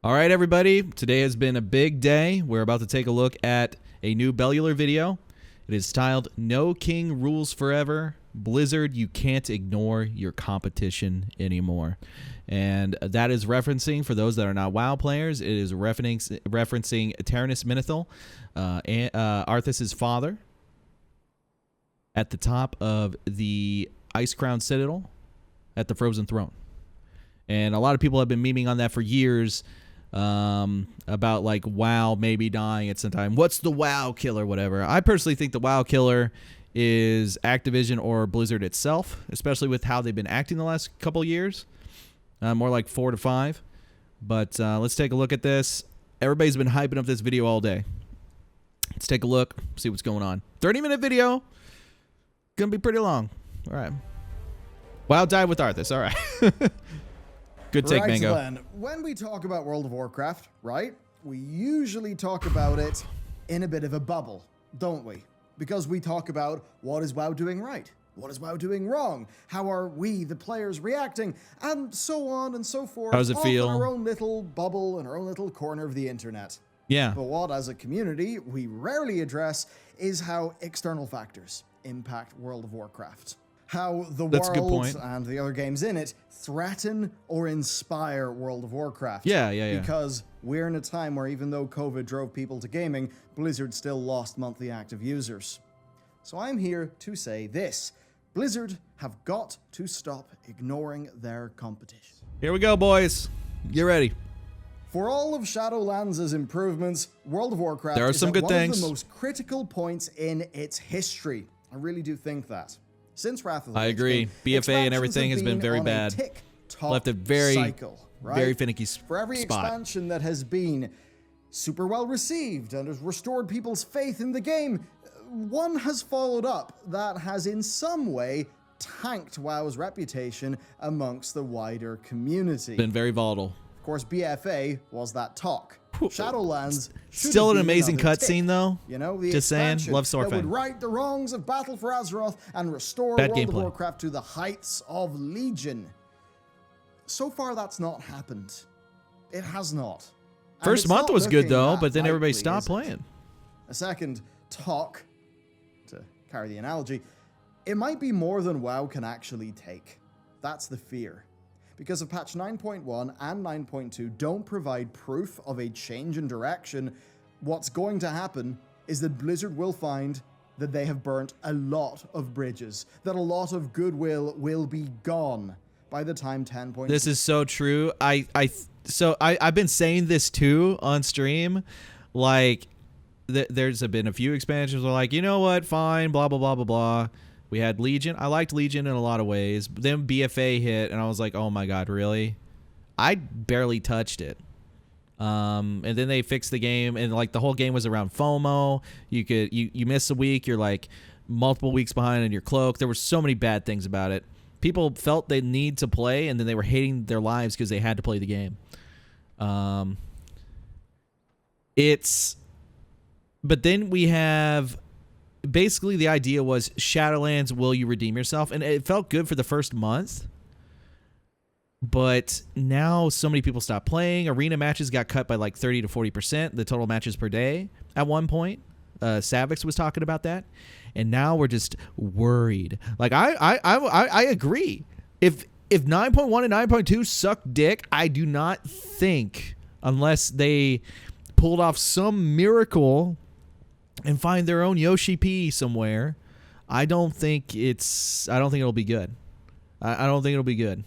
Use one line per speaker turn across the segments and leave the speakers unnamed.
All right, everybody. Today has been a big day. We're about to take a look at a new Bellular video. It is titled No King Rules Forever. Blizzard, you can't ignore your competition anymore. And that is referencing, for those that are not WoW players, it is referencing Tyrannus Menethil, Arthas' father, at the top of the Ice Crown Citadel at the Frozen Throne. And a lot of people have been memeing on that for years, about like WoW maybe dying at some time. What's the WoW killer, whatever. I personally think the WoW killer is Activision or Blizzard itself, especially with how they've been acting the last couple years. More like 4 to 5. But let's take a look at this. Everybody's been hyping up this video all day. Let's take a look, see what's going on. 30-minute video. Gonna be pretty long. All right. WoW died with Arthas. All right. Good take,
right,
Mango.
Then, when we talk about World of Warcraft, right, we usually talk about it in a bit of a bubble, don't we? Because we talk about what is WoW doing right? What is WoW doing wrong? How are we, the players, reacting? And so on and so forth.
How does it feel?
In our own little bubble, in our own little corner of the internet.
Yeah.
But what, as a community, we rarely address is how external factors impact World of Warcraft. How the world and the other games in it threaten or inspire World of Warcraft.
Yeah.
Because we're in a time where even though COVID drove people to gaming, Blizzard still lost monthly active users. So I'm here to say this. Blizzard have got to stop ignoring their competition.
Here we go, boys. Get ready.
For all of Shadowlands' improvements, World of Warcraft
there are some
is
good
one
things.
of the most critical points in its history. I really do think that. Since Wrath of the
I
Lich
agree.
King,
BFA and everything has been very bad. Left a very,
cycle, right?
very finicky spot.
For every expansion that has been super well received and has restored people's faith in the game, one has followed up that has in some way tanked WoW's reputation amongst the wider community.
Been very volatile.
Of course, BFA was that talk. Shadowlands
still an amazing cutscene though.
You know, the
just saying, love
Swordfang. That would
Swordfang.
right the wrongs of Battle for Azeroth and restore
Bad
World
gameplay.
of Warcraft to the heights of Legion. So far, that's not happened. It has not. And
First
it's
month
not
was good
looking
though,
that
but then everybody
likely,
stopped
is it?
playing.
A second talk, to carry the analogy, it might be more than WoW can actually take. That's the fear. Because if patch 9.1 and 9.2 don't provide proof of a change in direction, what's going to happen is that Blizzard will find that they have burnt a lot of bridges, that a lot of goodwill will be gone by the time 10.2.
This is so true. I've been saying this too on stream. Like, there's been a few expansions where like, you know what, fine, blah, blah, blah, blah, blah. We had Legion. I liked Legion in a lot of ways. But then BFA hit, and I was like, oh my god, really? I barely touched it. And then they fixed the game, and like the whole game was around FOMO. You miss a week, you're like multiple weeks behind in your cloak. There were so many bad things about it. People felt they need to play, and then they were hating their lives because they had to play the game. But then we have... Basically, the idea was Shadowlands, will you redeem yourself? And it felt good for the first month. But now so many people stopped playing. Arena matches got cut by like 30 to 40%, the total matches per day at one point. Savix was talking about that. And now we're just worried. Like, I agree. If 9.1 and 9.2 suck dick, I do not think, unless they pulled off some miracle and find their own Yoshi P somewhere, I don't think it'll be good. I don't think it'll be good.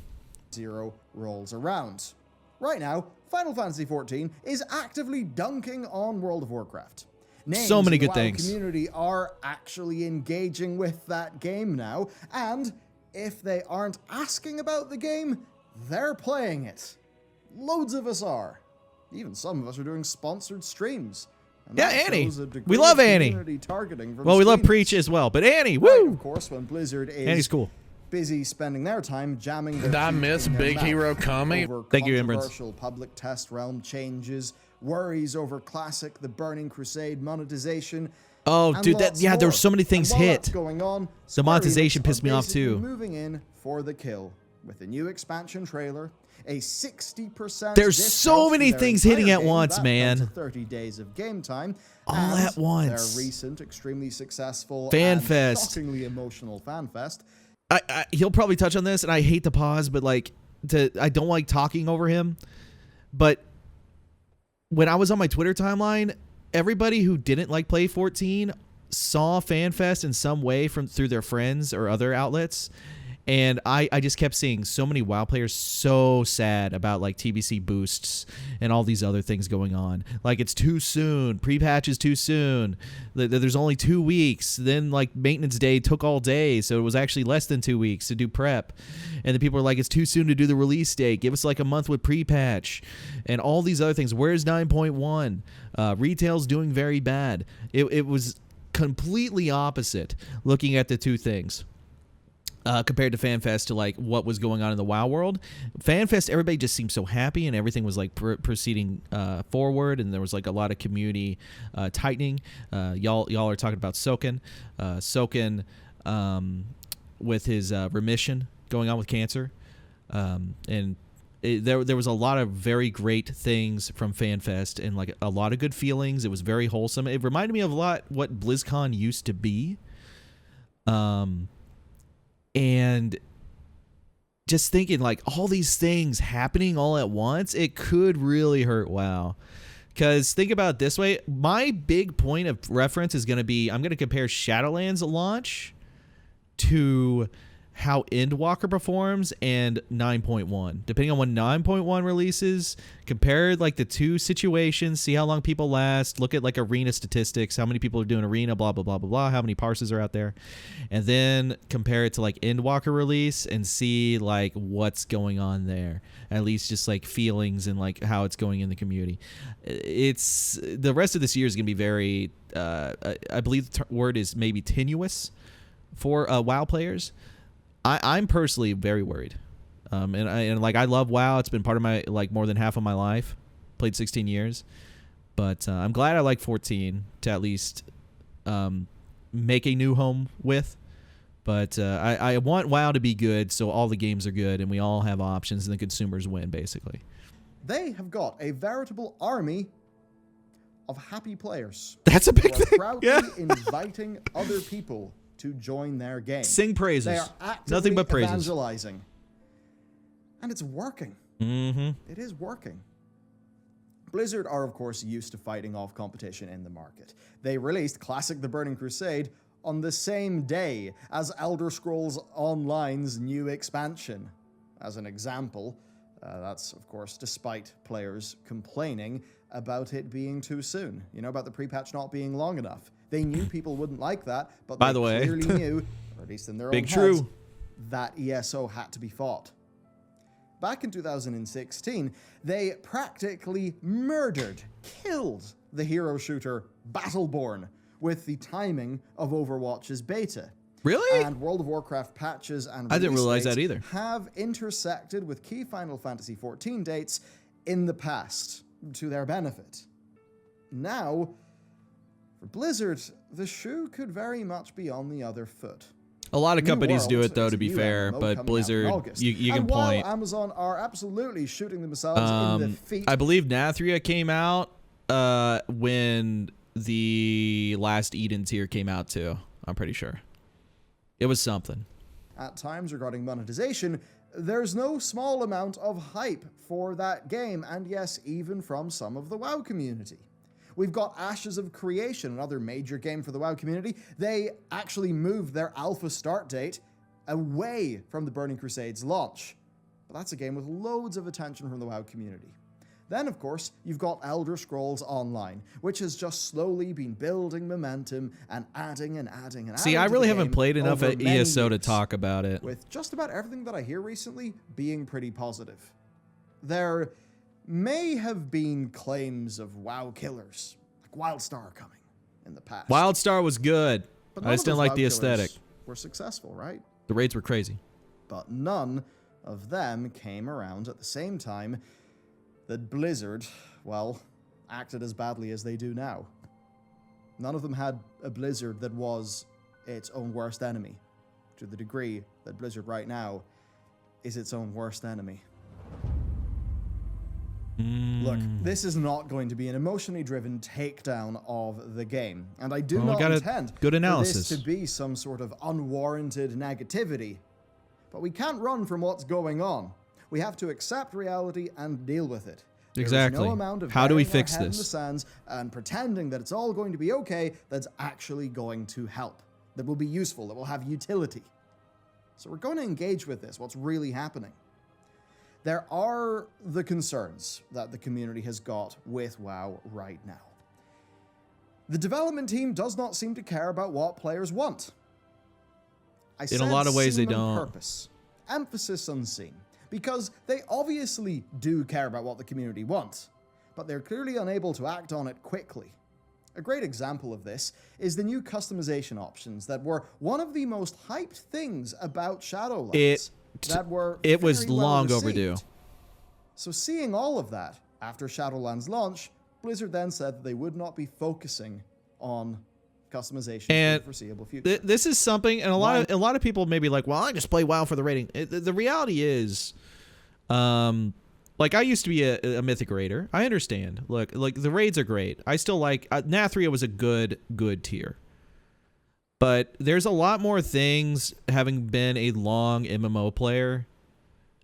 Zero rolls around. Right now, Final Fantasy XIV is actively dunking on World of Warcraft. Names
so many
in the
good
WoW
things.
Community are actually engaging with that game now, and if they aren't asking about the game, they're playing it. Loads of us are. Even some of us are doing sponsored streams.
Yeah, Annie. We love Annie. Well, we love Preach as well, but Annie, woo!
Right, of course, when Blizzard is
Annie's cool.
busy spending their time jamming their
Did I miss Big Hero Kami?
Thank you, Emrys.
Controversial public test realm changes, worries over Classic, the Burning Crusade monetization.
Oh, dude, there were so many things hit.
Going on,
The monetization pissed me off too.
Moving in for the kill with a new expansion trailer, A 60%
There's so
discount
many
to their
things hitting
entire
at
game.
once,
That
man.
comes to 30 days of game time.
All
and
at once.
Their recent, extremely successful
Fan
and
Fest.
shockingly emotional Fan Fest.
He'll probably touch on this, and I hate to pause, but like, I don't like talking over him. But when I was on my Twitter timeline, everybody who didn't like Play 14 saw FanFest in some way through their friends or other outlets. And I just kept seeing so many WoW players so sad about like TBC boosts and all these other things going on. Like, it's too soon. Pre-patch is too soon. There's only 2 weeks. Then like maintenance day took all day. So it was actually less than 2 weeks to do prep. And then people are like, it's too soon to do the release date. Give us like a month with pre-patch and all these other things. Where's 9.1? Retail's doing very bad. It was completely opposite looking at the two things. Compared to FanFest, to like what was going on in the WoW world. FanFest, everybody just seemed so happy and everything was like proceeding forward, and there was like a lot of community tightening. Y'all are talking about Soken with his remission going on with cancer, and there was a lot of very great things from FanFest and like a lot of good feelings. It was very wholesome. It reminded me of a lot what BlizzCon used to be. And just thinking like all these things happening all at once, it could really hurt WoW. Because think about it this way. My big point of reference is going to be, I'm going to compare Shadowlands launch to how Endwalker performs and 9.1. Depending on when 9.1 releases, compare like the two situations, see how long people last, look at like arena statistics, how many people are doing arena, blah, blah, blah, blah, blah, how many parses are out there, and then compare it to like Endwalker release and see like what's going on there. At least just like feelings and like how it's going in the community. It's the rest of this year is going to be very, I believe the word is maybe tenuous for WoW players. I'm personally very worried, and like I love WoW. It's been part of my like more than half of my life. Played 16 years, but I'm glad I like 14 to at least make a new home with. But I want WoW to be good, so all the games are good, and we all have options, and the consumers win basically.
They have got a veritable army of happy players.
That's a big
who are
thing.
proudly
Yeah.
inviting other people to join their game.
Sing praises.
They are actively
Nothing but praises.
evangelizing. And it's working.
Mm-hmm.
It is working. Blizzard are, of course, used to fighting off competition in the market. They released Classic the Burning Crusade on the same day as Elder Scrolls Online's new expansion. As an example, that's, of course, despite players complaining about it being too soon. You know, about the pre-patch not being long enough. They knew people wouldn't like that, but
By
they
the way,
clearly knew, or at least in their
Big
own heads,
true.
that ESO had to be fought. Back in 2016, they practically killed the hero shooter Battleborn with the timing of Overwatch's beta.
Really?
And World of Warcraft patches and
I didn't
release
realize that
dates
either.
have intersected with key Final Fantasy XIV dates in the past to their benefit. Now, for Blizzard, the shoe could very much be on the other foot.
A lot of
New
companies do
World
it though,
is
to
a
be
new
fair,
MMO
but
coming out
Blizzard,
in August.
you can
and while
point.
Amazon are absolutely shooting themselves in the feet.
I believe Nathria came out when the last Eden tier came out too. I'm pretty sure. It was something.
At times regarding monetization, there's no small amount of hype for that game, and yes, even from some of the WoW community. We've got Ashes of Creation, another major game for the WoW community. They actually moved their alpha start date away from the Burning Crusade's launch. But that's a game with loads of attention from the WoW community. Then, of course, you've got Elder Scrolls Online, which has just slowly been building momentum and adding and adding and adding.
See, I
to
really
the
haven't
game
played enough
over
at
many
ESO to
years,
talk about it.
with just about everything that I hear recently being pretty positive. There may have been claims of WoW killers, like Wildstar coming in the past.
Wildstar was good.
But
I
none
just
of
didn't
those
like
WoW
the
killers
aesthetic.
were successful, right?
The raids were crazy.
But none of them came around at the same time that Blizzard, well, acted as badly as they do now. None of them had a Blizzard that was its own worst enemy, to the degree that Blizzard right now is its own worst enemy. Look, this is not going to be an emotionally driven takedown of the game, and I do
Well, we
not
got a
intend
good
for
analysis.
this to be some sort of unwarranted negativity. But we can't run from what's going on. We have to accept reality and deal with it.
Exactly.
There is no amount of
How do we
burying our
fix
head in
this?
the sands and pretending that it's all going to be okay that's actually going to help, that will be useful, that will have utility. So we're going to engage with this, what's really happening. There are the concerns that the community has got with WoW right now. The development team does not seem to care about what players want.
In a lot of ways, they
seem on
don't.
Purpose. Emphasis on seen. Because they obviously do care about what the community wants, but they're clearly unable to act on it quickly. A great example of this is the new customization options that were one of the most hyped things about Shadowlands.
It was
very well
long
received.
overdue.
So seeing all of that after Shadowlands launch, Blizzard then said that they would not be focusing on customization for the foreseeable future.
This is something, and a lot of people may be like, "Well, I just play WoW for the rating." The reality is, like I used to be a Mythic raider. I understand. Look, like the raids are great. I still like Nathria was a good tier. But there's a lot more things, having been a long MMO player,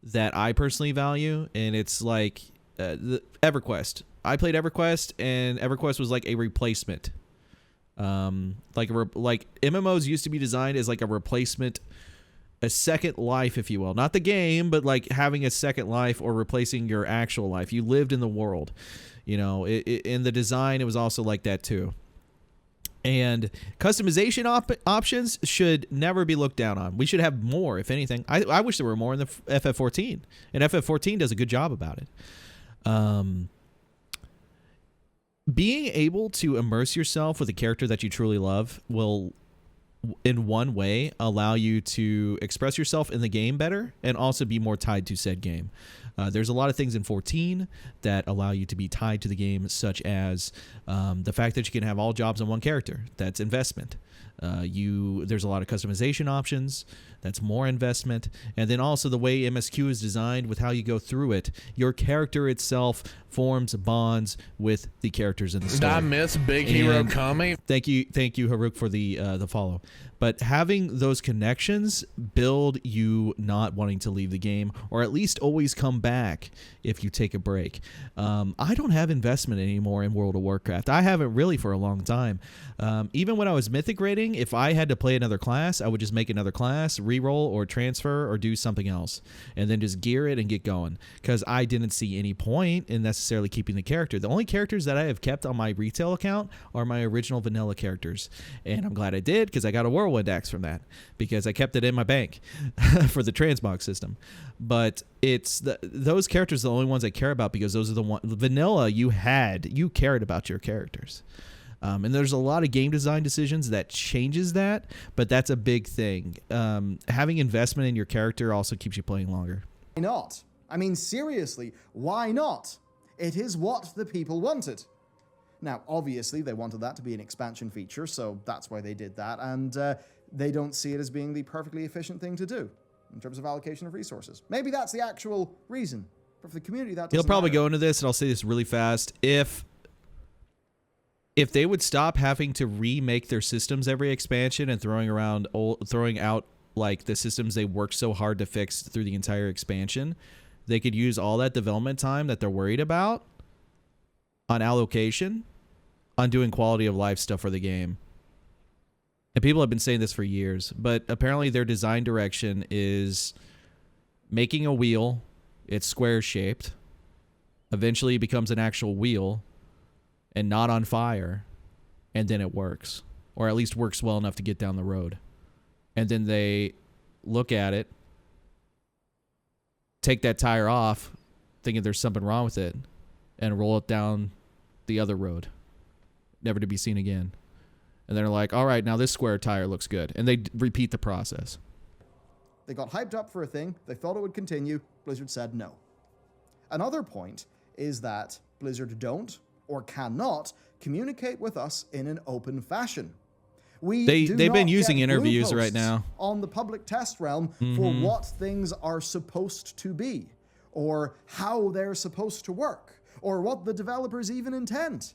that I personally value, and it's like the EverQuest. I played EverQuest, and EverQuest was like a replacement. Like MMOs used to be designed as like a replacement, a second life, if you will. Not the game, but like having a second life or replacing your actual life. You lived in the world, you know. In the design, it was also like that too. And customization options should never be looked down on. We should have more, if anything. I wish there were more in the FF14, and FF14 does a good job about it. Being able to immerse yourself with a character that you truly love will, in one way, allow you to express yourself in the game better and also be more tied to said game. There's a lot of things in 14 that allow you to be tied to the game, such as the fact that you can have all jobs on one character. That's investment. There's a lot of customization options. That's more investment. And then also the way MSQ is designed with how you go through it. Your character itself forms bonds with the characters in the story.
Did I miss Big Hero Kami?
Thank you, Haruk, for the follow. But having those connections build you not wanting to leave the game, or at least always come back if you take a break. I don't have investment anymore in World of Warcraft. I haven't really for a long time. Even when I was Mythic rating, if I had to play another class, I would just make another class, reroll or transfer or do something else, and then just gear it and get going, because I didn't see any point in necessarily keeping the character. The only characters that I have kept on my retail account are my original vanilla characters, and I'm glad I did, because I got a Whirlwind axe from that, because I kept it in my bank for the transmog system. But it's those characters are the only ones I care about, because those are the ones vanilla you cared about your characters. And there's a lot of game design decisions that changes that, but that's a big thing. Having investment in your character also keeps you playing longer.
Why not? I mean, seriously, why not? It is what the people wanted. Now, obviously, they wanted that to be an expansion feature, so that's why they did that, and they don't see it as being the perfectly efficient thing to do in terms of allocation of resources. Maybe that's the actual reason, but for the community, that doesn't
He'll probably
matter.
go into this, and I'll say this really fast. If they would stop having to remake their systems every expansion and throwing out like the systems they worked so hard to fix through the entire expansion, they could use all that development time that they're worried about on allocation, on doing quality of life stuff for the game. And people have been saying this for years, but apparently their design direction is making a wheel. It's square shaped. Eventually it becomes an actual wheel and not on fire, and then it works, or at least works well enough to get down the road. And then they look at it, take that tire off, thinking there's something wrong with it, and roll it down the other road, never to be seen again. And they're like, all right, now this square tire looks good. And they repeat the process.
They got hyped up for a thing, they thought it would continue, Blizzard said no. Another point is that Blizzard don't or cannot communicate with us in an open fashion. They've
been using interviews right now
on the public test realm for what things are supposed to be or how they're supposed to work. or what the developers even intend.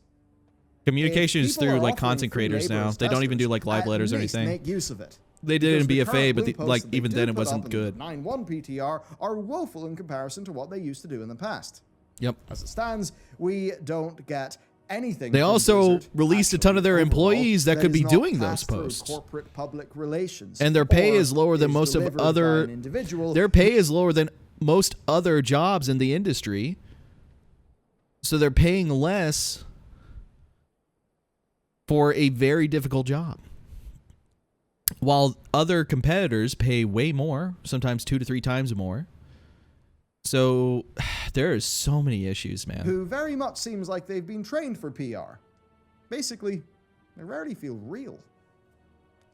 Communication is
If people
through
are
like
offering
content
free
creators
labor
now.
as
They don't even do
testers,
like live
at
letters or
least
anything.
Make use of it.
They did it in
Because the
BFA,
current
but
blue posts
like
that they
even
do
then it
put up
wasn't
in
good.
9.1 PTR are woeful in comparison to what they used to do in the past.
Yep.
As it stands, we don't get anything.
They
from
also
Blizzard,
released a ton of their
actually,
employees that could
is
be
not
doing those
passed through
posts.
Corporate public relations,
And their pay
or
is lower than most of
delivered by
other.
an individual.
Their pay is lower than most other jobs in the industry. So they're paying less for a very difficult job. While other competitors pay way more, sometimes 2 to 3 times more. So there are so many issues, man.
Who very much seems like they've been trained for PR. Basically, they rarely feel real.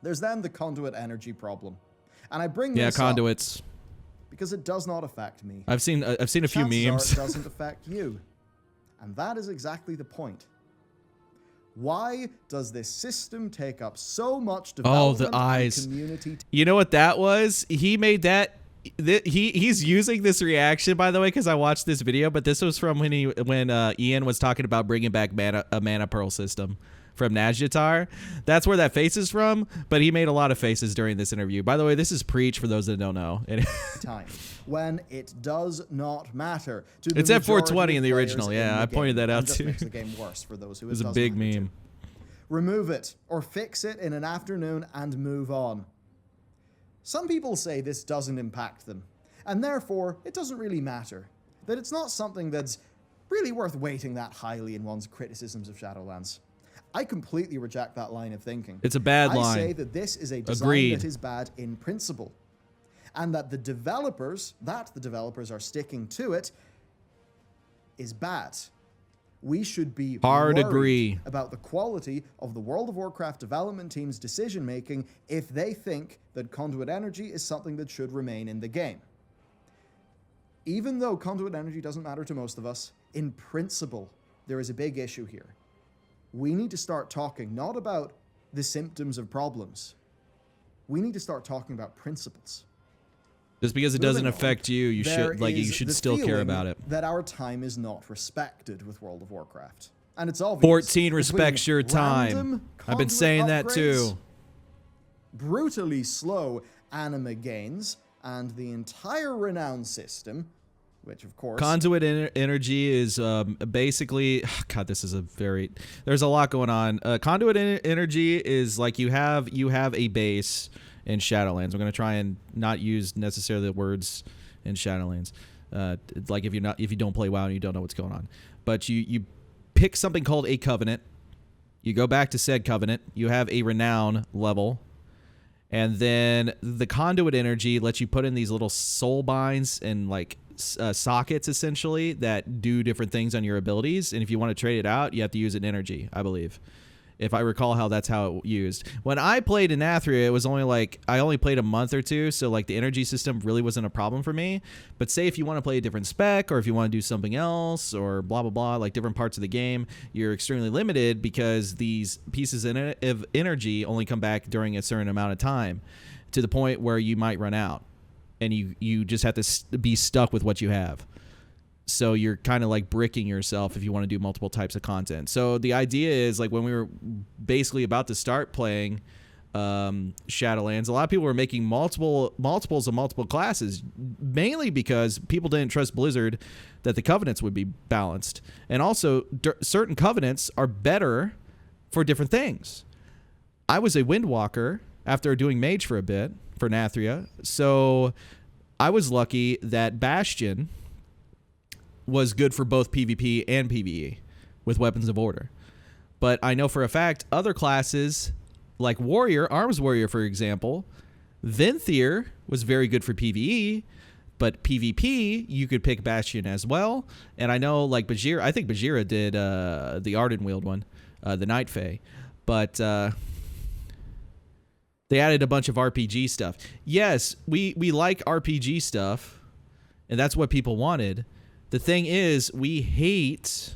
There's then the Conduit Energy problem. And I bring this
conduits.
up because it does not affect me.
I've seen a few
Chances
memes.
are it doesn't affect you. And that is exactly the point. Why does this system take up so much development
the eyes.
and community?
You know what that was? He made that. He's using this reaction, by the way, because I watched this video. But this was from when Ian was talking about bringing back a mana pearl system from Nazjatar. That's where that face is from. But he made a lot of faces during this interview. By the way, this is preach for those that don't know.
Time when it does not matter. To the
It's at
majority
420 in the
of
original.
players
Yeah,
in the
I pointed
game,
that out
and just
too.
makes the game worse for those who
It was a
doesn't
big
matter to.
meme.
Remove it or fix it in an afternoon and move on. Some people say this doesn't impact them, and therefore it doesn't really matter. That it's not something that's really worth weighting that highly in one's criticisms of Shadowlands. I completely reject that line of thinking.
It's a bad line.
I say that this is a design
Agreed.
that is bad in principle, and that the developers are sticking to it is bad. We should be
Hard
worried
agree.
about the quality of the World of Warcraft development team's decision-making if they think that Conduit Energy is something that should remain in the game. Even though Conduit Energy doesn't matter to most of us, in principle, there is a big issue here. We need to start talking not about the symptoms of problems. We need to start talking about principles.
Just because it doesn't affect you, you should still care about it.
That our time is not respected with World of Warcraft. And it's obvious.
14 respects your time. I've been saying that too.
Brutally slow anima gains, and the entire renown system, which of course...
Conduit Energy is basically... God, this is there's a lot going on. Conduit Energy is like you have a base in Shadowlands. I'm going to try and not use necessarily the words in Shadowlands. Like if you don't play WoW and you don't know what's going on. But you pick something called a covenant. You go back to said covenant. You have a renown level. And then the Conduit Energy lets you put in these little soul binds and like sockets essentially that do different things on your abilities. And if you want to trade it out, you have to use an energy, I believe. If I recall that's how it used. When I played in Athria, it was I only played a month or two, so like the energy system really wasn't a problem for me. But say if you want to play a different spec, or if you want to do something else, or blah blah blah, like different parts of the game, you're extremely limited because these pieces of energy only come back during a certain amount of time, to the point where you might run out, and you just have to be stuck with what you have. So you're kind of like bricking yourself if you want to do multiple types of content. So the idea is like when we were basically about to start playing Shadowlands, a lot of people were making multiples of multiple classes, mainly because people didn't trust Blizzard that the covenants would be balanced. And also certain covenants are better for different things. I was a Windwalker after doing Mage for a bit for Nathria. So I was lucky that Bastion was good for both PvP and PvE with Weapons of Order. But I know for a fact other classes like Warrior, Arms Warrior for example, Venthyr was very good for PvE, but PvP you could pick Bastion as well. And I know like Bajheera, I think Bajheera did the Ardenweald one, the Night Fae. But they added a bunch of RPG stuff. Yes, we like RPG stuff, and that's what people wanted. The thing is, we hate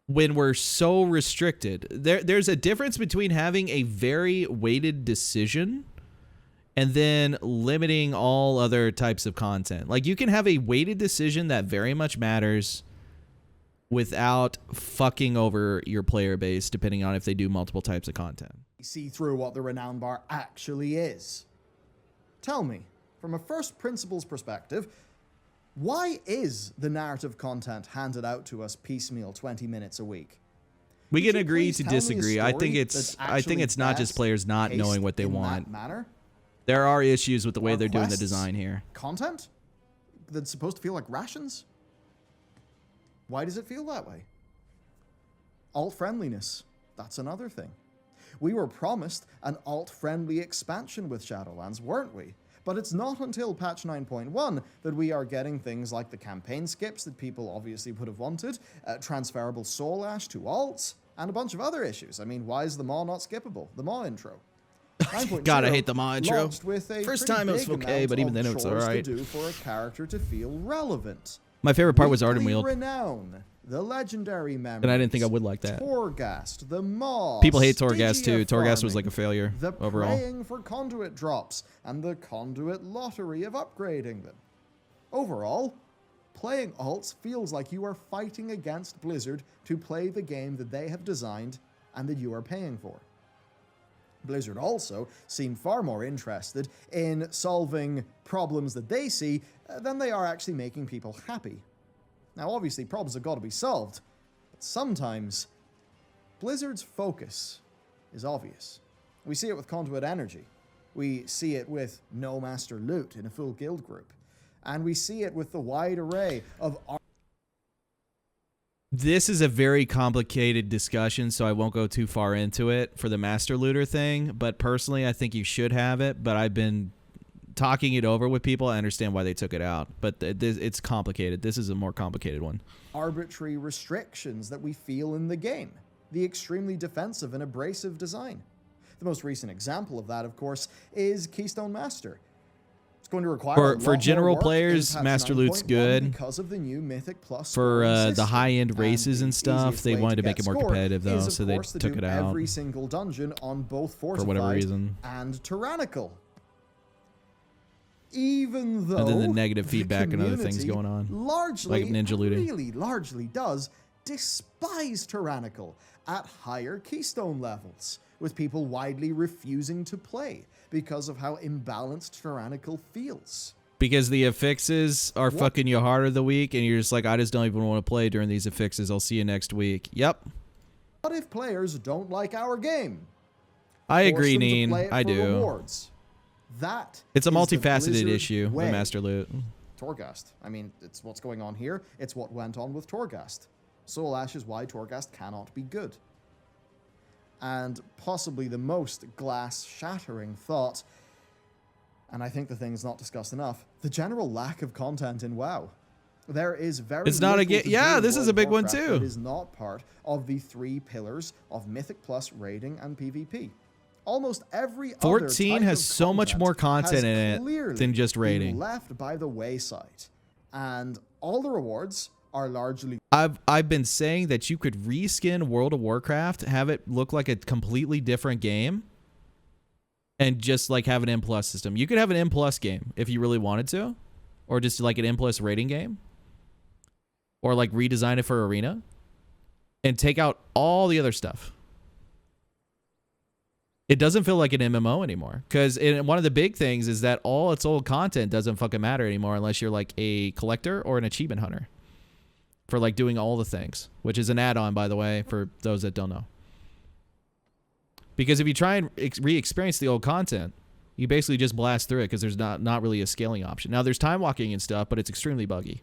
when we're so restricted. There's a difference between having a very weighted decision and then limiting all other types of content. Like, you can have a weighted decision that very much matters without fucking over your player base, depending on if they do multiple types of content.
See through what the renown bar actually is. Tell me, from a first principles perspective, why is the narrative content handed out to us piecemeal 20 minutes a week?
We
Could
can
you
agree
please
to
tell me a
disagree. I think
story
it's
that's
I think
actually
it's not just
best
players not knowing
paced
what they
in
want.
that manner?
There are issues with the way
Or
they're doing the
quests?
design here.
Content that's supposed to feel like rations? Why does it feel that way? Alt-friendliness. That's another thing. We were promised an alt-friendly expansion with Shadowlands, weren't we? But it's not until patch 9.1 that we are getting things like the campaign skips that people obviously would have wanted, transferable soul ash to alts, and a bunch of other issues. I mean, why is the Maw not skippable? The Maw intro. 9.0
God, I hate the Maw intro.
launched with a
First
pretty
time it was
big
okay,
amount
but even
of
then it was
chores
alright.
to do for a character to feel relevant.
My favorite part was
Weekly
Ardenweald.
Renown, the legendary members.
And I didn't think I would like that.
Torghast, the Maw.
People hate Torghast too.
Stygia
Torghast was
farming,
like a failure
the
overall.
praying for conduit drops, and the conduit lottery of upgrading them. Overall, playing alts feels like you are fighting against Blizzard to play the game that they have designed and that you are paying for. Blizzard also seem far more interested in solving problems that they see than they are actually making people happy. Now, obviously, problems have got to be solved, but sometimes Blizzard's focus is obvious. We see it with Conduit Energy. We see it with no master loot in a full guild group. And we see it with the wide array of...
This is a very complicated discussion, so I won't go too far into it for the master looter thing. But personally, I think you should have it. But I've been talking it over with people. I understand why they took it out. But it's complicated. This is a more complicated one.
Arbitrary restrictions that we feel in the game. The extremely defensive and abrasive design. The most recent example of that, of course, is Keystone Master. It's going to require
For general players,
patch
Master Loot's
9.1
good.
because of the new Mythic Plus
For
scoring
the
system.
high-end
And
races and
the
stuff,
easiest
they
way
wanted to
get
make it more
scored
competitive, though,
is, of
so they
course, to
took
do
it out.
every single dungeon on both Fortified
whatever reason.
and Tyrannical. Even though
And then the negative
the
feedback and other things
community
going on,
largely,
like ninja looting.
really largely does despise Tyrannical at higher keystone levels, with people widely refusing to play because of how imbalanced Tyrannical feels.
Because the affixes are fucking you harder the week, and you're just like, I just don't even want to play during these affixes. I'll see you next week. Yep.
What if players don't like our game?
I
Force
agree,
them to
Neen.
play it
I
for
do.
rewards. That
It's a
is the
multifaceted
Blizzard
issue
way.
with Master Loot.
Torghast. I mean, it's what's going on here. It's what went on with Torghast. Soul Ash is why Torghast cannot be good. And possibly the most glass-shattering thought, and I think the thing's not discussed enough, the general lack of content in WoW. There is very
It's not a
little
game.
to
Yeah,
do
this
in
is
World
a big
of
one
Warcraft
too.
that is not part of the 3 pillars of Mythic Plus raiding and PvP. Almost every other
14
type
has
of
so much more content
has
in it
clearly
than just
been
raiding.
left by the wayside, and all the rewards are largely
I've been saying that you could reskin World of Warcraft, have it look like a completely different game, and just like have an M plus system. You could have an M plus game if you really wanted to, or just like an M plus rating game, or like redesign it for Arena, and take out all the other stuff. It doesn't feel like an MMO anymore, because one of the big things is that all its old content doesn't fucking matter anymore unless you're like a collector or an achievement hunter for like doing all the things, which is an add-on, by the way, for those that don't know. Because if you try and re-experience the old content, you basically just blast through it because there's not really a scaling option. Now, there's time walking and stuff, but it's extremely buggy.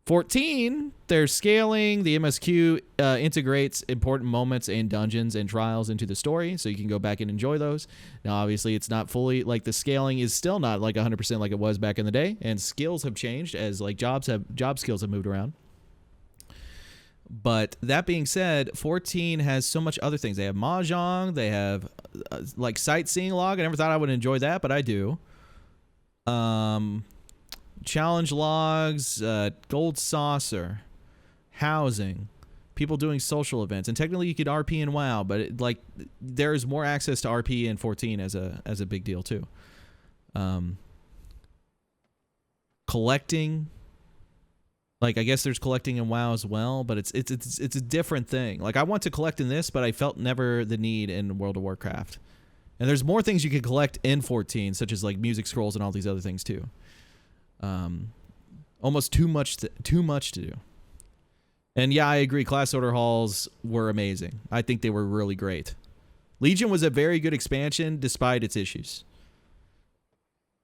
14, there's scaling. The MSQ integrates important moments and dungeons and trials into the story, so you can go back and enjoy those. Now, obviously, it's not fully, like, the scaling is still not like 100% like it was back in the day, and skills have changed as, like, job skills have moved around. But that being said, 14 has so much other things. They have Mahjong. They have, like, sightseeing log. I never thought I would enjoy that, but I do. Challenge logs, gold saucer, housing, people doing social events, and technically you could RP in WoW, but there's more access to RP in 14 as a big deal too. Collecting, like, I guess there's collecting in WoW as well, but it's a different thing. Like, I want to collect in this, but I felt never the need in World of Warcraft. And there's more things you can collect in 14, such as like music scrolls and all these other things too. Almost too much to do. And yeah, I agree. Class order halls were amazing. I think they were really great. Legion was a very good expansion despite its issues.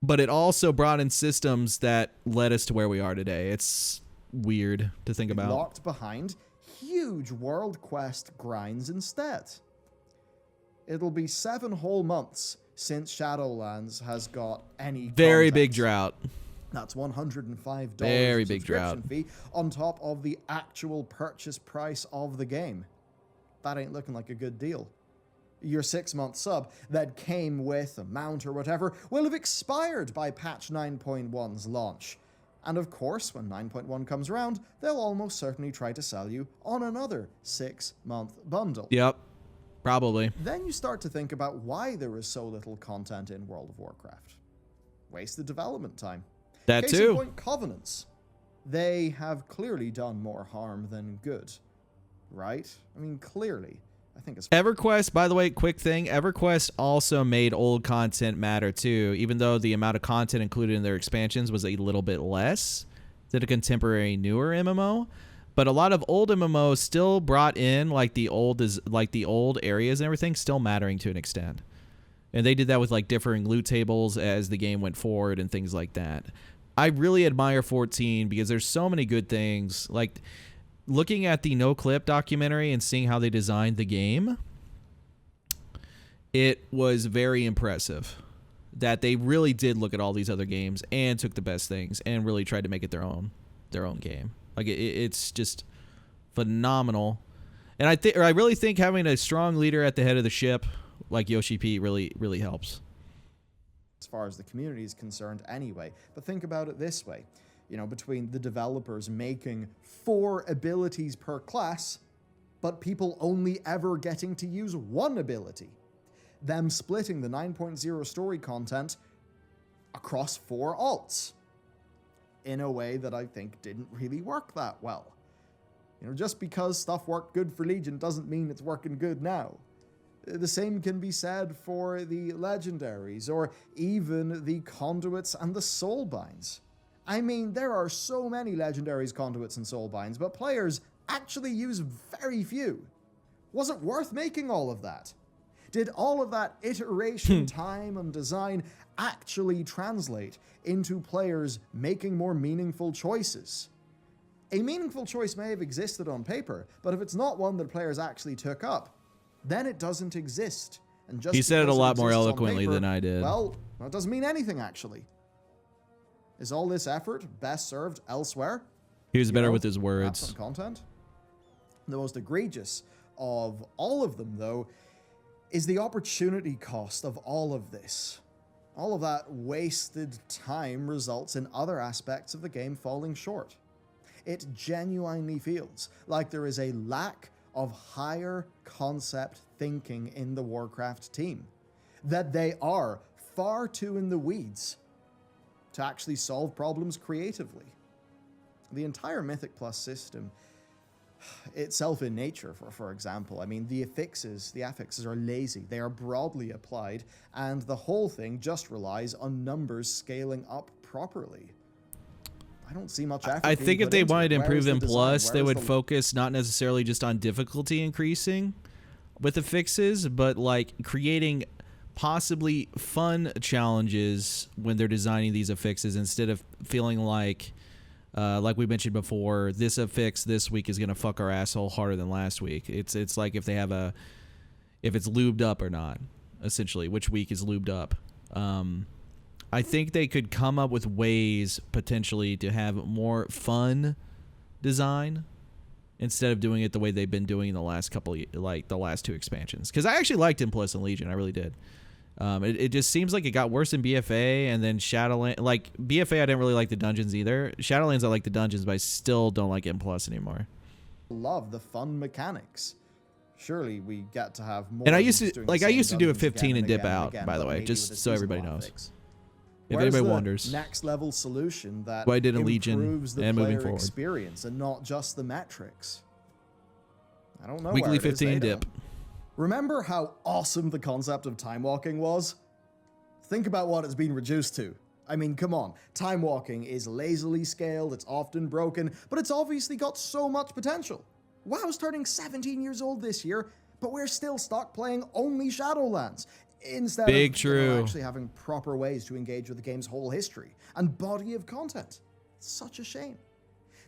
But it also brought in systems that led us to where we are today. It's weird to think about.
Locked behind huge world quest grinds instead. It'll be 7 whole months since Shadowlands has got any
very
content.
Big drought.
That's $105
Very big drought.
fee on top of the actual purchase price of the game. That ain't looking like a good deal. Your 6-month sub that came with a mount or whatever will have expired by patch 9.1's launch. And of course, when 9.1 comes around, they'll almost certainly try to sell you on another 6-month bundle.
Yep, probably.
Then you start to think about why there is so little content in World of Warcraft. Wasted development time.
That
Case
too.
in point, Covenants. They have clearly done more harm than good. Right? I mean, clearly. I think it's
EverQuest, by the way, quick thing. EverQuest also made old content matter too, even though the amount of content included in their expansions was a little bit less than a contemporary newer MMO. But a lot of old MMOs still brought in like the old areas and everything, still mattering to an extent. And they did that with like differing loot tables as the game went forward and things like that. I really admire 14 because there's so many good things. Like looking at the No Clip documentary and seeing how they designed the game, it was very impressive that they really did look at all these other games and took the best things and really tried to make it their own game. Like it's just phenomenal. And I really think having a strong leader at the head of the ship like Yoshi P really helps.
As far as the community is concerned anyway. But think about it this way. You know, between the developers making 4 abilities per class, but people only ever getting to use 1 ability. Them splitting the 9.0 story content across 4 alts. In a way that I think didn't really work that well. You know, just because stuff worked good for Legion doesn't mean it's working good now. The same can be said for the legendaries, or even the conduits and the soulbinds. I mean, there are so many legendaries, conduits, and soulbinds, but players actually use very few. Was it worth making all of that? Did all of that iteration, time, and design actually translate into players making more meaningful choices? A meaningful choice may have existed on paper, but if it's not one that players actually took up, then it doesn't exist. And just
he said it a lot more
exists on
eloquently
paper,
than I did.
Well, that doesn't mean anything, actually. Is all this effort best served elsewhere?
He was better with his
perhaps
words.
on content? The most egregious of all of them, though, is the opportunity cost of all of this. All of that wasted time results in other aspects of the game falling short. It genuinely feels like there is a lack of higher concept thinking in the Warcraft team. That they are far too in the weeds to actually solve problems creatively. The entire Mythic Plus system itself in nature, for example, I mean, the affixes are lazy. They are broadly applied, and the whole thing just relies on numbers scaling up properly. I don't see much effort.
I think if they wanted to improve them plus, they would
focus
focus not necessarily just on difficulty increasing with the fixes, but like creating possibly fun challenges when they're designing these affixes instead of feeling like we mentioned before, this affix this week is gonna fuck our asshole harder than last week. It's like if it's lubed up or not, essentially, which week is lubed up. I think they could come up with ways potentially to have more fun design instead of doing it the way they've been doing the last couple, like the last 2 expansions. Because I actually liked Impulse and Legion, I really did. It just seems like it got worse in BFA, and then Shadowlands. Like BFA, I didn't really like the dungeons either. Shadowlands, I like the dungeons, but I still don't like M+ anymore.
love the fun mechanics. Surely we get to have more.
And I used to do a 15 and dip out, by the way, just so everybody knows. If
Where's
anybody
the
wonders
next level solution that
why I did in Legion
improves the
and moving
player
forward.
experience and not just the metrics? I don't know.
Weekly
where it is,
15
they
dip.
don't. Remember how awesome the concept of time walking was? Think about what it's been reduced to. I mean, come on. Time walking is lazily scaled, it's often broken, but it's obviously got so much potential. WoW's turning 17 years old this year, but we're still stuck playing only Shadowlands, instead
Big
of
true.
actually having proper ways to engage with the game's whole history and body of content. It's such a shame.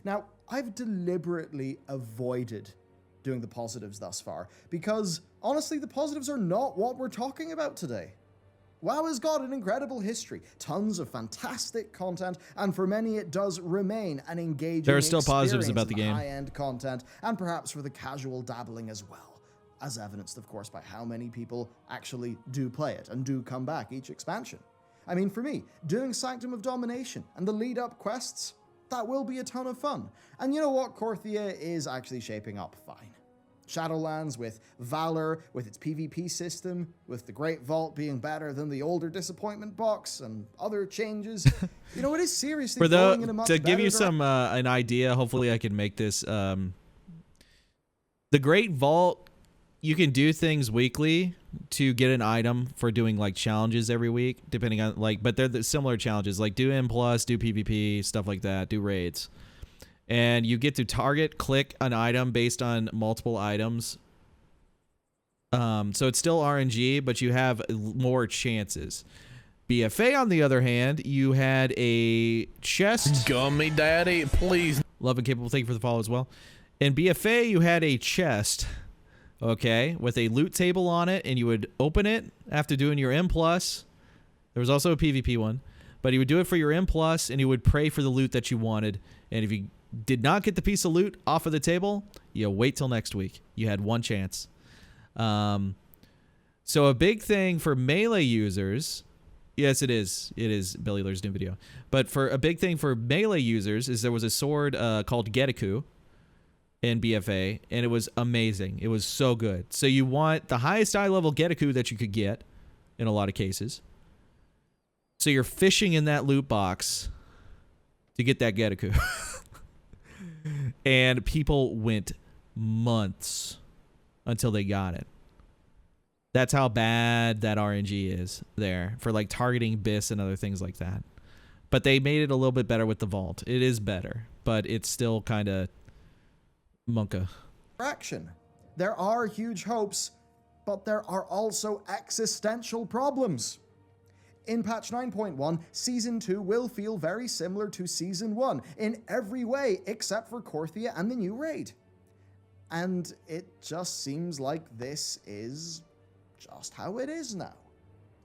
Now, I've deliberately avoided doing the positives thus far, because honestly, the positives are not what we're talking about today. WoW has got an incredible history, tons of fantastic content, and for many it does remain an engaging
There are still positives
experience
about the
in
game.
high-end content, and perhaps for the casual dabbling as well, as evidenced, of course, by how many people actually do play it and do come back each expansion. I mean, for me, doing Sanctum of Domination and the lead-up quests, that will be a ton of fun. And you know what? Korthia is actually shaping up fine. Shadowlands with Valor, with its PvP system, with the Great Vault being better than the older Disappointment box, and other changes. You know, it is seriously going in a much
to give
better
you some an idea, hopefully I can make this. The Great Vault, you can do things weekly to get an item for doing like challenges every week, depending on like, but they're the similar challenges, like do M+, do PvP, stuff like that, do raids. And you get to click an item based on multiple items. So it's still RNG, but you have more chances. BFA, on the other hand, you had a chest.
Gummy daddy, please.
Love and Capable, thank you for the follow as well. In BFA, you had a chest, okay, with a loot table on it, and you would open it after doing your M+. There was also a PvP one, but you would do it for your M+, and you would pray for the loot that you wanted. And if you did not get the piece of loot off of the table, you wait till next week. You had one chance. So a big thing for melee users, yes, it is Bellular's new video, but for a big thing for melee users is there was a sword called Getaku in BFA, and it was amazing. It was so good. So you want the highest eye level Getaku that you could get in a lot of cases. So you're fishing in that loot box to get that Getaku. And people went months until they got it. That's how bad that RNG is there for like targeting BIS and other things like that. But they made it a little bit better with the vault. It is better, but it's still kind of monka.
Action. There are huge hopes, but there are also existential problems. In patch 9.1, Season 2 will feel very similar to Season 1 in every way except for Korthia and the new raid. And it just seems like this is just how it is now.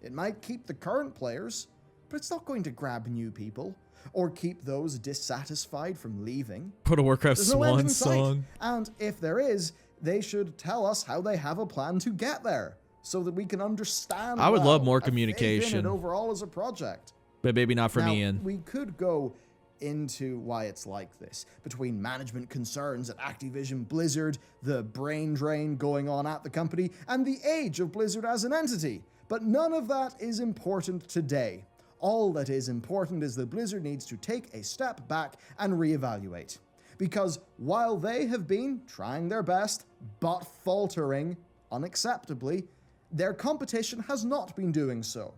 It might keep the current players, but it's not going to grab new people or keep those dissatisfied from leaving.
Put a Warcraft
There's no end
Swan
in sight.
song.
And if there is, they should tell us how they have a plan to get there, so that we can understand.
I would love more
have faith in
communication.
it overall as a project.
But maybe not for
Now,
me, Ian.
we could go into why it's like this, between management concerns at Activision Blizzard, the brain drain going on at the company, and the age of Blizzard as an entity. But none of that is important today. All that is important is that Blizzard needs to take a step back and reevaluate. Because while they have been trying their best, but faltering unacceptably, their competition has not been doing so.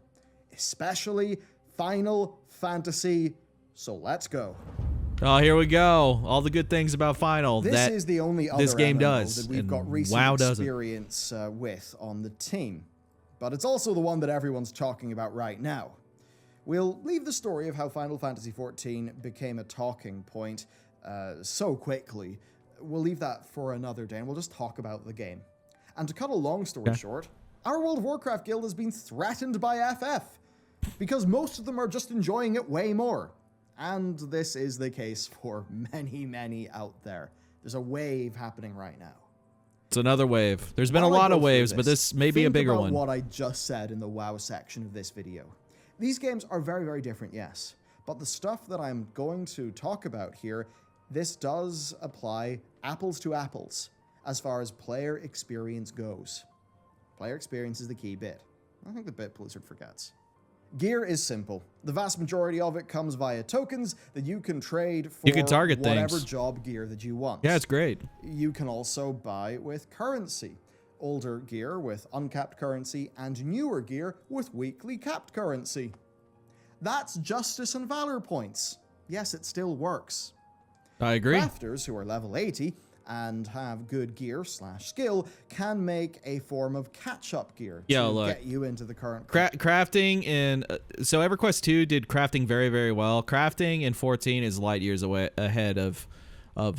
Especially Final Fantasy. So let's go.
Oh, here we go. All the good things about Final.
This is the only other
this game
MMO
does,
that we've
and
got recent
WoW doesn't.
experience with on the team. But it's also the one that everyone's talking about right now. We'll leave the story of how Final Fantasy XIV became a talking point so quickly. We'll leave that for another day, and we'll just talk about the game. And to cut a long story short, our World of Warcraft guild has been threatened by FF, because most of them are just enjoying it way more. And this is the case for many, many out there. There's a wave happening right now.
It's another wave. There's been a lot of waves, but this may be a bigger one.
Think about what I just said in the WoW section of this video. These games are very, very different, yes. But the stuff that I'm going to talk about here, this does apply apples to apples as far as player experience goes. Player experience is the key bit. I think the bit Blizzard forgets. Gear is simple. The vast majority of it comes via tokens that you can trade for
You can target
whatever
things.
job gear that you want.
Yeah, it's great.
You can also buy with currency. Older gear with uncapped currency and newer gear with weekly capped currency. That's justice and valor points. Yes, it still works.
I agree.
Crafters who are level 80 and have good gear / skill can make a form of catch-up gear to get you into the current
crafting in so EverQuest 2 did crafting very, very well. Crafting in 14 is light years ahead of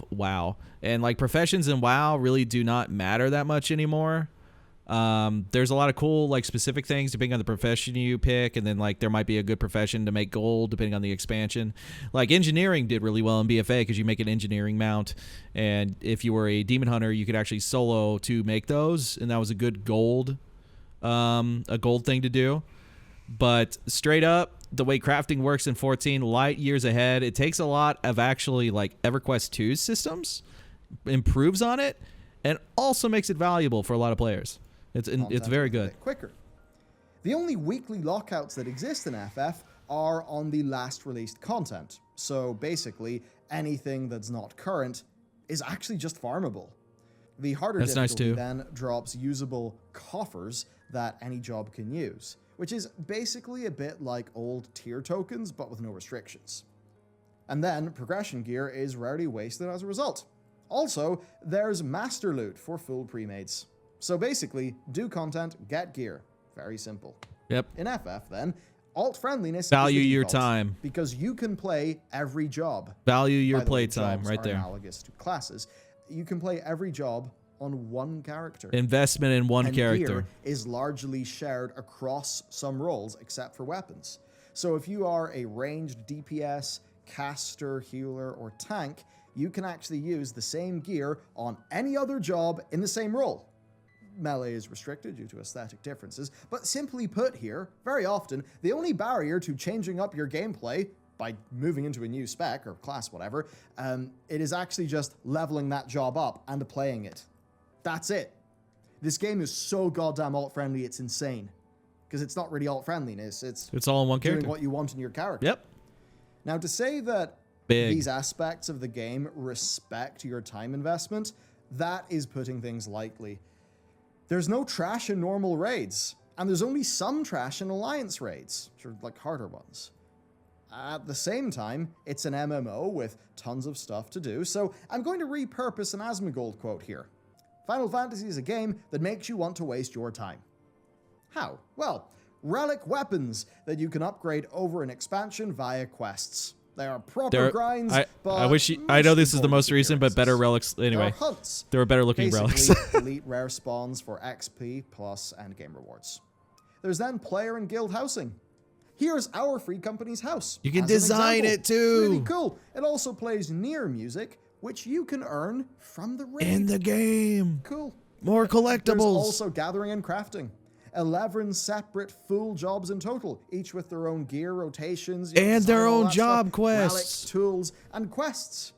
WoW, and like professions in WoW really do not matter that much anymore. There's a lot of cool like specific things depending on the profession you pick, and then like there might be a good profession to make gold depending on the expansion. Like engineering did really well in BFA because you make an engineering mount, and if you were a demon hunter you could actually solo to make those, and that was a good gold thing to do. But straight up, the way crafting works in 14, light years ahead. It takes a lot of actually like EverQuest 2's systems, improves on it, and also makes it valuable for a lot of players. It's very good.
Quicker. The only weekly lockouts that exist in FF are on the last released content. So basically, anything that's not current is actually just farmable. The harder difficulty then drops usable coffers that any job can use, which is basically a bit like old tier tokens, but with no restrictions. And then progression gear is rarely wasted as a result. Also, there's master loot for full pre-mades. So basically, do content, get gear. Very simple.
Yep.
In FF, then, alt-friendliness
value
is the
your
default,
time,
because you can play every job.
Value your play
time
time right there.
Analogous to classes. You can play every job on one character.
Investment in one character.
Gear is largely shared across some roles except for weapons. So if you are a ranged DPS, caster, healer, or tank, you can actually use the same gear on any other job in the same role. Melee is restricted due to aesthetic differences, but simply put here, very often, the only barrier to changing up your gameplay by moving into a new spec or class, whatever, it is actually just leveling that job up and playing it. That's it. This game is so goddamn alt-friendly, it's insane. Because it's not really alt-friendliness, it's
all in one character.
Doing what you want in your character.
Yep.
Now, to say that these aspects of the game respect your time investment, that is putting things lightly. There's no trash in normal raids, and there's only some trash in alliance raids, which are like harder ones. At the same time, it's an MMO with tons of stuff to do, so I'm going to repurpose an Asmongold quote here. Final Fantasy is a game that makes you want to waste your time. How? Well, relic weapons that you can upgrade over an expansion via quests. They are proper grinds,
I know this is the most recent, but better relics. Anyway,
hunts.
There were better looking relics.
Elite rare spawns for XP plus endgame rewards. There's then player and guild housing. Here's our free company's house.
You can design it too.
Really cool. It also plays near music, which you can earn from the raid.
In the game.
Cool.
More collectibles.
There's also gathering and crafting. 11 separate full jobs in total, each with their own gear rotations.
And their own job
stuff,
quests.
Relics, tools, and quests.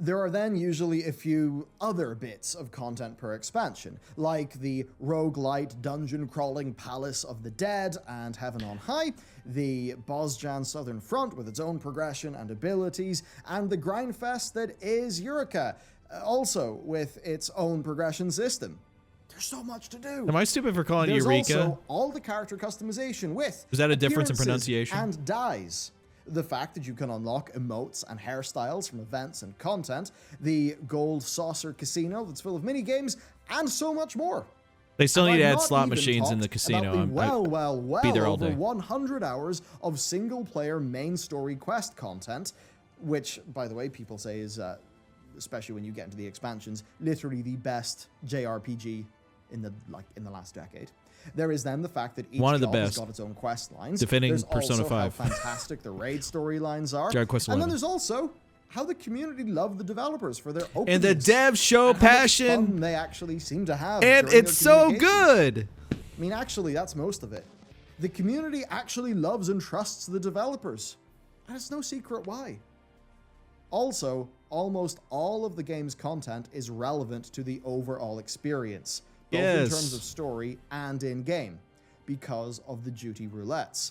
There are then usually a few other bits of content per expansion, like the roguelite dungeon-crawling Palace of the Dead and Heaven on High, the Bosjan Southern Front with its own progression and abilities, and the grindfest that is Eureka, also with its own progression system. There's so much to do.
Am I stupid for calling
There's
Eureka?
Also all the character customization with
Is that a difference in
appearances
pronunciation?
and dyes. The fact that you can unlock emotes and hairstyles from events and content, the gold saucer casino that's full of minigames, and so much more.
They still
And
need to
I've
add
not
slot
even
machines in the
talked
casino.
about the
be there all
over
day.
100 hours of single-player main story quest content, which, by the way, people say is, especially when you get into the expansions, literally the best JRPG in the last decade. There is then the fact that each
One of the
job has
best.
got its own quest lines.
Defending
There's
Persona
also
5.
how fantastic the raid storylines are.
Dragon Quest
and then
11.
there's also how the community love the developers for their openings.
And the devs show
and how much
passion.
fun they actually seem to have.
And
during
it's
their
so
communications.
good.
I mean, actually, that's most of it. The community actually loves and trusts the developers. And it's no secret why. Also, almost all of the game's content is relevant to the overall experience, both in terms of story and in-game, because of the duty roulettes.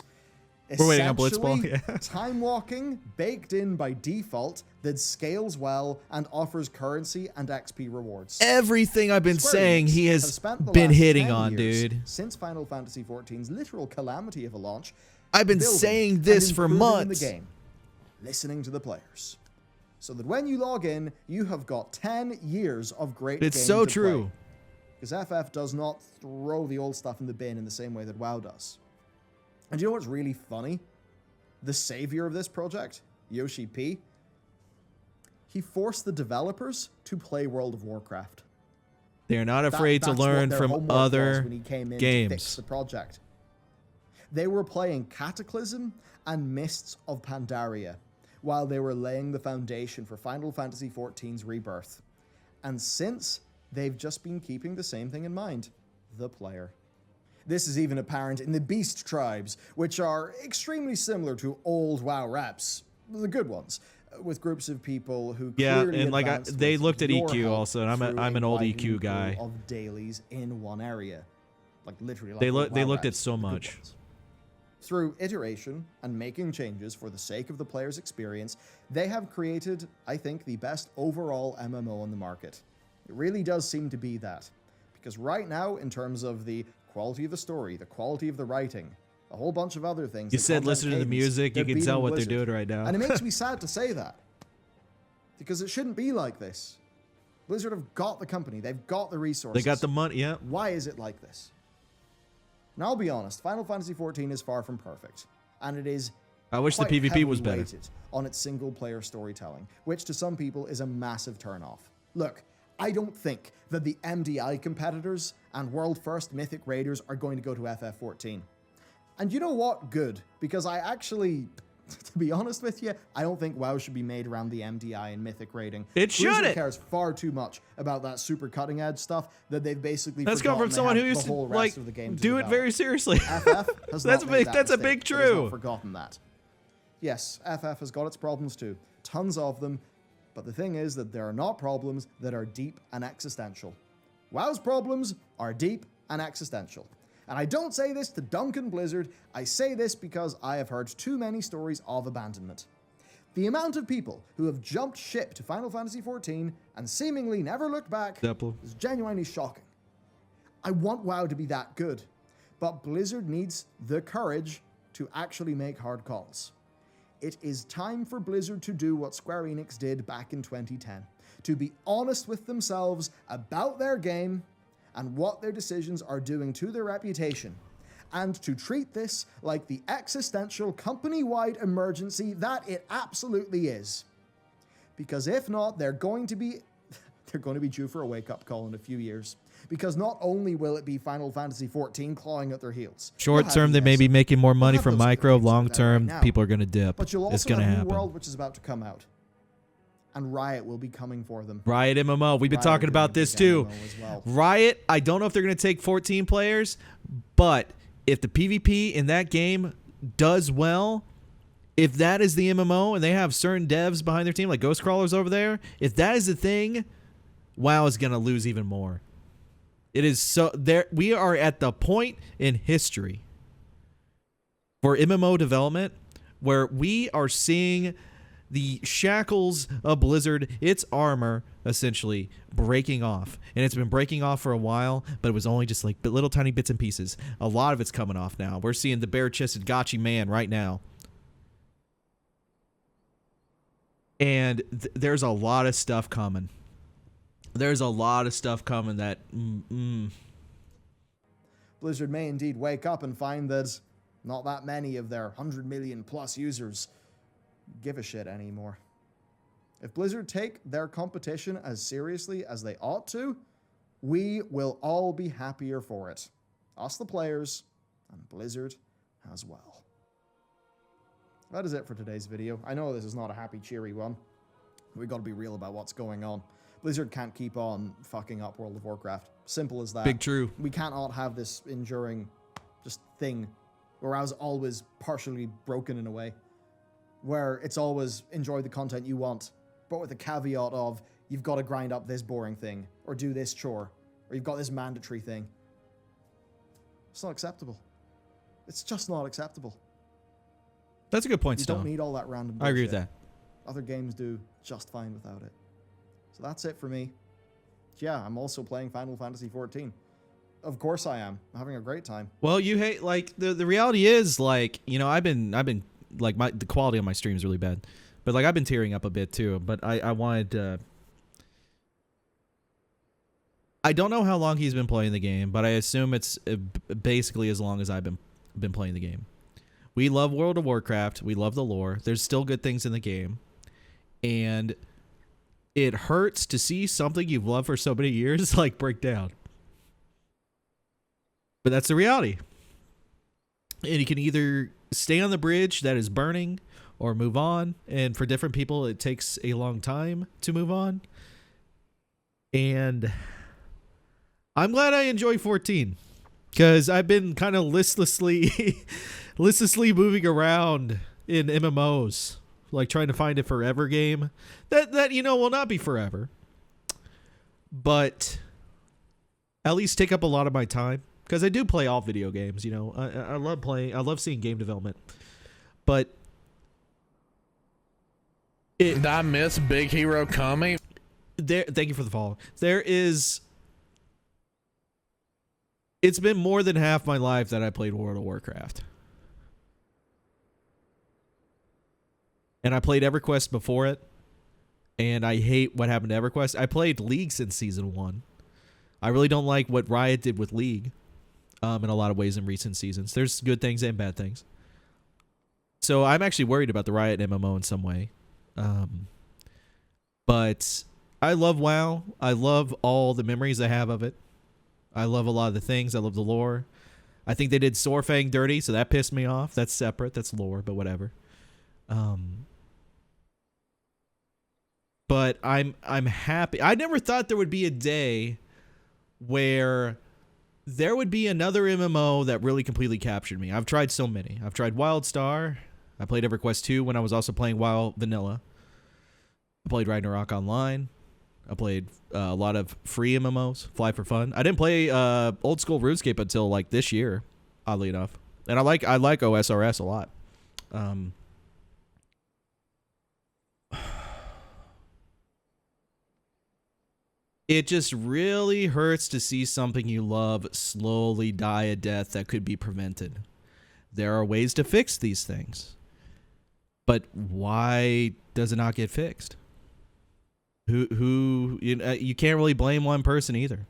We're waiting on
Essentially,
Blitzball. Yeah.
time walking baked in by default that scales well and offers currency and XP rewards.
Everything I've been
Square
saying,
Enix
he
have
has
spent the
been
last
hitting
10
on,
years
dude.
Since Final Fantasy XIV's literal calamity of a launch,
I've been
building
saying
and
this for
improving
months.
the game, listening to the players, so that when you log in, you have got 10 years of great.
It's
game
so
to
true.
Because FF does not throw the old stuff in the bin in the same way that WoW does. And you know what's really funny? The savior of this project, Yoshi P, he forced the developers to play World of Warcraft.
They're not afraid to
That's what
learn
their
from
homework was
other
when he came in
games.
to fix the project. They were playing Cataclysm and Mists of Pandaria while they were laying the foundation for Final Fantasy XIV's rebirth. And since, they've just been keeping the same thing in mind: the player. This is even apparent in the Beast Tribes, which are extremely similar to old WoW reps, the good ones, with groups of people who clearly
and like
advanced
they
with
looked at
your
EQ
help
also, and
through
I'm
a
an old
widening
EQ
pool
guy.
of dailies in one area, like literally. Like
They
old
they
WoW
looked at
reps,
so
the good
much.
ones. Through iteration and making changes for the sake of the player's experience, they have created, I think, the best overall MMO on the market. It really does seem to be that. Because right now, in terms of the quality of the story, the quality of the writing, a whole bunch of other things.
You
the
said
content
listen to the
cadence,
music, you
they're
can tell
beating
what they're
Blizzard.
doing right now.
And it makes me sad to say that. Because it shouldn't be like this. Blizzard have got the company, they've got the resources.
They got the money, yeah.
Why is it like this? Now, I'll be honest, Final Fantasy XIV is far from perfect. And it is
I wish the
quite
PvP was
heavily
better.
weighted on its single-player storytelling, which to some people is a massive turn-off. Look, I don't think that the MDI competitors and world-first Mythic Raiders are going to go to FF14. And you know what? Good. Because I actually, to be honest with you, I don't think WoW should be made around the MDI and Mythic raiding.
It
Blizzard
shouldn't.
cares far too much about that super cutting-edge stuff that they've basically
Let's go
forgotten
from
they
someone
have
who used
the
to
whole rest
like
of the game to
do it
develop.
very seriously.
FF has
That's
not
a
made
big.
that
That's a
mistake.
big
It has not
true.
forgotten that. Yes, FF has got its problems too, tons of them, but the thing is that there are not problems that are deep and existential. WoW's problems are deep and existential. And I don't say this to Duncan Blizzard, I say this because I have heard too many stories of abandonment. The amount of people who have jumped ship to Final Fantasy XIV and seemingly never looked back
Deplo.
is genuinely shocking. I want WoW to be that good, but Blizzard needs the courage to actually make hard calls. It is time for Blizzard to do what Square Enix did back in 2010, to be honest with themselves about their game and what their decisions are doing to their reputation, and to treat this like the existential company-wide emergency that it absolutely is. Because if not, they're going to be due for a wake-up call in a few years. Because not only will it be Final Fantasy XIV clawing at their heels.
Short term, they may be making more money
have
from
those
micro.
graphics
Long
out there
term,
right now.
people are going to dip.
But you'll
It's
also
going to
have New
happen.
World, which is about to come out. And Riot will be coming for them.
Riot MMO. We've been
Riot
talking
are
about
doing a
this
big
too.
MMO as well.
Riot, I don't know if they're going to take 14 players, but if the PvP in that game does well, if that is the MMO and they have certain devs behind their team, like Ghost Crawlers over there, if that is the thing, WoW is going to lose even more. It is so there. We are at the point in history for MMO development where we are seeing the shackles of Blizzard, its armor, essentially breaking off. And it's been breaking off for a while, but it was only just like little tiny bits and pieces. A lot of it's coming off now. We're seeing the bare-chested gotchi man right now. And there's a lot of stuff coming. There's a lot of stuff coming that...
Blizzard may indeed wake up and find that not that many of their 100 million plus users give a shit anymore. If Blizzard take their competition as seriously as they ought to, we will all be happier for it. Us the players, and Blizzard as well. That is it for today's video. I know this is not a happy, cheery one. We've got to be real about what's going on. Blizzard can't keep on fucking up World of Warcraft. Simple as that.
Big true.
We cannot have this enduring just thing where I was always partially broken in a way. Where it's always enjoy the content you want, but with the caveat of you've got to grind up this boring thing, or do this chore, or you've got this mandatory thing. It's not acceptable. It's just not acceptable.
That's a good point,
You
Stone.
don't need all that random bullshit.
I agree with that.
Other games do just fine without it. So that's it for me. Yeah, I'm also playing Final Fantasy XIV. Of course I am. I'm having a great time.
Well, you hate, like, the reality is, like, you know, I've been like, the quality on my stream is really bad, but like I've been tearing up a bit too. But I wanted. I don't know how long he's been playing the game, but I assume it's basically as long as I've been playing the game. We love World of Warcraft. We love the lore. There's still good things in the game, and it hurts to see something you've loved for so many years like break down. But that's the reality. And you can either stay on the bridge that is burning or move on. And for different people, it takes a long time to move on. And I'm glad I enjoy 14 because I've been kind of listlessly moving around in MMOs, like trying to find a forever game that you know will not be forever, but at least take up a lot of my time. Because I do play all video games, you know. I love playing. I love seeing game development. But
Did I miss Big Hero Kami?
Thank you for the follow. It's been more than half my life that I played World of Warcraft. And I played EverQuest before it. And I hate what happened to EverQuest. I played League since Season 1. I really don't like what Riot did with League. In a lot of ways in recent seasons. There's good things and bad things. So I'm actually worried about the Riot MMO in some way. But I love WoW. I love all the memories I have of it. I love a lot of the things. I love the lore. I think they did Sorfang dirty, so that pissed me off. That's separate. That's lore, but whatever. But I'm happy. I never thought there would be a day where there would be another MMO that really completely captured me. I've tried so many. I've tried WildStar. I played EverQuest 2 when I was also playing WoW Vanilla. I played Ragnarok Online. I played a lot of free MMOs, Fly for Fun. I didn't play old school RuneScape until like this year, oddly enough. And I like OSRS a lot. It just really hurts to see something you love slowly die a death that could be prevented. There are ways to fix these things. But why does it not get fixed? You can't really blame one person either.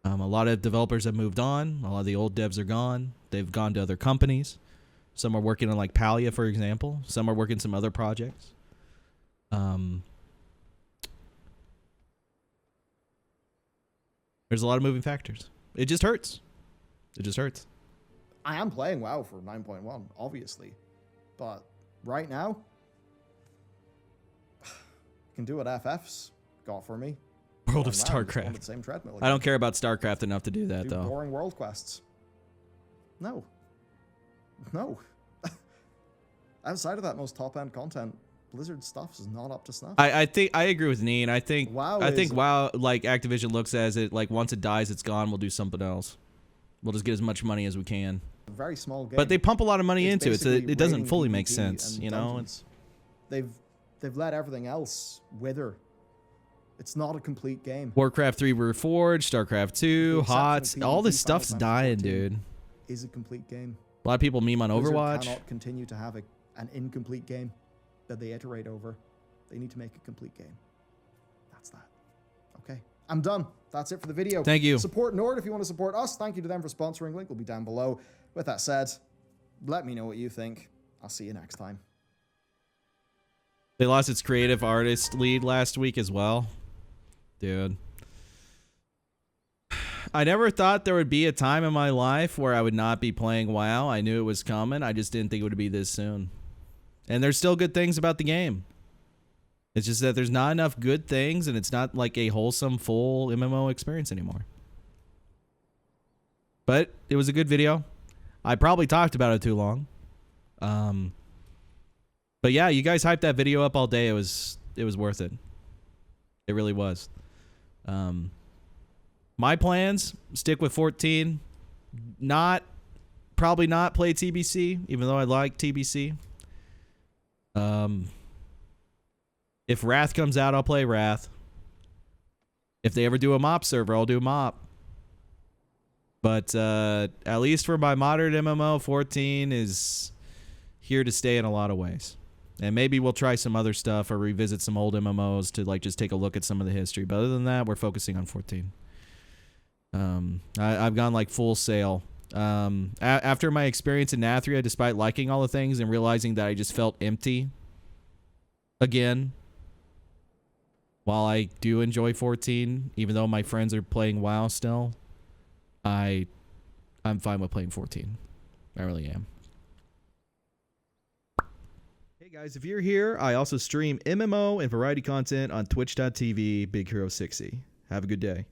A lot of developers have moved on. A lot of the old devs are gone. They've gone to other companies. Some are working on like Palia, for example. Some are working some other projects. There's a lot of moving factors. It just hurts. It just hurts.
I am playing WoW for 9.1, obviously. But right now, I can do what FF's got for me.
World of
Going round, just on
StarCraft.
the same treadmill
I
again.
don't care about StarCraft enough to do that,
Do
though.
boring world quests. No. No. Outside of that most top-end content, Blizzard stuff is not up to snuff.
I think I agree with Neen. I think
WoW
like Activision looks as it like once it dies, it's gone. We'll do something else. We'll just get as much money as we can.
A very small game.
But they pump a lot of money
It's
into it, so
basically
it doesn't
raiding
fully make
PvP
sense.
and
You know,
dungeons. They've let everything else wither. It's not a complete game.
Warcraft 3 Reforged, StarCraft 2,
exception of
HOTS, all
PvP,
this stuff's
Final
dying,
Fantasy
dude.
Is a complete game.
A lot of people meme on
Blizzard
Overwatch.
cannot continue to have an incomplete game that they iterate over. They need to make a complete game. That's that. Okay, I'm done. That's it for the video.
Thank you.
Support Nord if you want to support us. Thank you to them for sponsoring. Link will be down below. With that said, let me know what you think. I'll see you next time.
They lost its creative artist lead last week as well. Dude. I never thought there would be a time in my life where I would not be playing WoW. I knew it was coming. I just didn't think it would be this soon. And there's still good things about the game. It's just that there's not enough good things, and it's not like a wholesome, full MMO experience anymore. But it was a good video. I probably talked about it too long. But yeah, you guys hyped that video up all day. It was worth it. It really was. My plans, stick with 14. Not probably not play TBC, even though I like TBC. If Wrath comes out, I'll play Wrath. If they ever do a MOP server, I'll do MOP. But at least for my modern MMO, 14 is here to stay in a lot of ways. And maybe we'll try some other stuff or revisit some old MMOs to like just take a look at some of the history. But other than that, we're focusing on 14. I've gone like full sail. After my experience in Nathria, despite liking all the things and realizing that I just felt empty again, while I do enjoy 14, even though my friends are playing WoW still, I'm fine with playing 14. I really am. Hey guys, if you're here, I also stream MMO and variety content on twitch.tv BigHero60. Have a good day.